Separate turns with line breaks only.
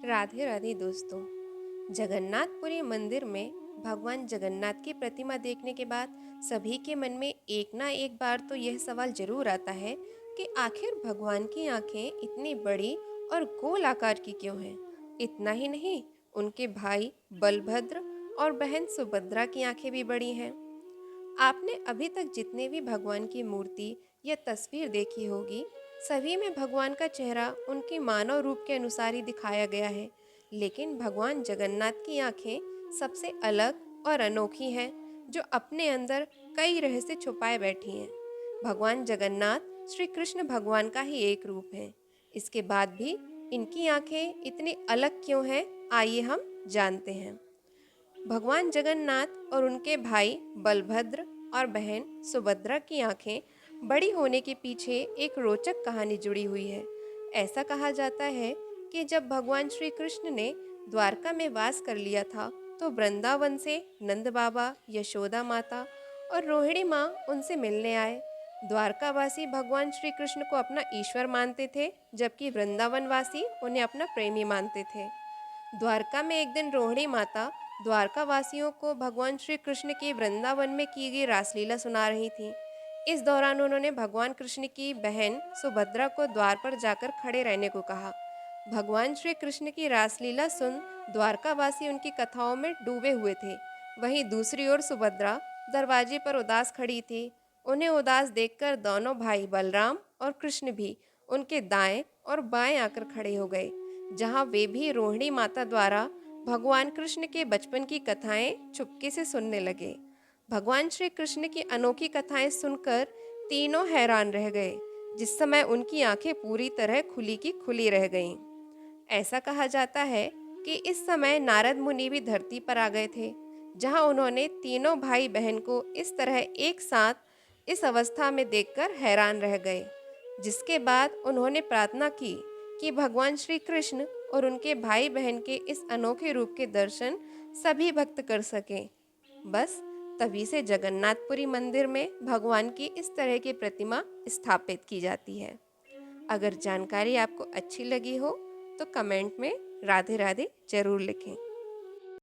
राधे राधे दोस्तों। जगन्नाथपुरी मंदिर में भगवान जगन्नाथ की प्रतिमा देखने के बाद सभी के मन में एक ना एक बार तो यह सवाल जरूर आता है कि आखिर भगवान की आंखें इतनी बड़ी और गोल आकार की क्यों हैं। इतना ही नहीं, उनके भाई बलभद्र और बहन सुभद्रा की आंखें भी बड़ी हैं। आपने अभी तक जितने भी भगवान की मूर्ति या तस्वीर देखी होगी, सभी में भगवान का चेहरा उनके मानव रूप के अनुसार ही दिखाया गया है। लेकिन भगवान जगन्नाथ की आंखें सबसे अलग और अनोखी हैं, जो अपने अंदर कई रहस्य छुपाए बैठी हैं। भगवान जगन्नाथ श्री कृष्ण भगवान का ही एक रूप है। इसके बाद भी इनकी आंखें इतनी अलग क्यों हैं, आइए हम जानते हैं। भगवान जगन्नाथ और उनके भाई बलभद्र और बहन सुभद्रा की आंखें बड़ी होने के पीछे एक रोचक कहानी जुड़ी हुई है। ऐसा कहा जाता है कि जब भगवान श्री कृष्ण ने द्वारका में वास कर लिया था, तो वृंदावन से नंद बाबा, यशोदा माता और रोहिणी माँ उनसे मिलने आए। द्वारकावासी भगवान श्री कृष्ण को अपना ईश्वर मानते थे, जबकि वृंदावन वासी उन्हें अपना प्रेमी मानते थे। द्वारका में एक दिन रोहिणी माता द्वारका वासियों को भगवान श्री कृष्ण की वृंदावन में की गई रासलीला सुना रही थी। इस दौरान उन्होंने भगवान कृष्ण की बहन सुभद्रा को द्वार पर जाकर खड़े रहने को कहा। भगवान श्री कृष्ण की रासलीला सुन द्वारकावासी उनकी कथाओं में डूबे हुए थे। वहीं दूसरी ओर सुभद्रा दरवाजे पर उदास खड़ी थी। उन्हें उदास देखकर दोनों भाई बलराम और कृष्ण भी उनके दाएं और बाएं आकर खड़े हो गए, जहां वे भी रोहिणी माता द्वारा भगवान कृष्ण के बचपन की कथाएं चुपके से सुनने लगे। भगवान श्री कृष्ण की अनोखी कथाएं सुनकर तीनों हैरान रह गए, जिस समय उनकी आंखें पूरी तरह खुली की खुली रह गईं। ऐसा कहा जाता है कि इस समय नारद मुनि भी धरती पर आ गए थे, जहां उन्होंने तीनों भाई बहन को इस तरह एक साथ इस अवस्था में देखकर हैरान रह गए। जिसके बाद उन्होंने प्रार्थना की कि भगवान श्री कृष्ण और उनके भाई बहन के इस अनोखे रूप के दर्शन सभी भक्त कर सकें। बस तभी से जगन्नाथपुरी मंदिर में भगवान की इस तरह की प्रतिमा स्थापित की जाती है। अगर जानकारी आपको अच्छी लगी हो तो कमेंट में राधे राधे जरूर लिखें।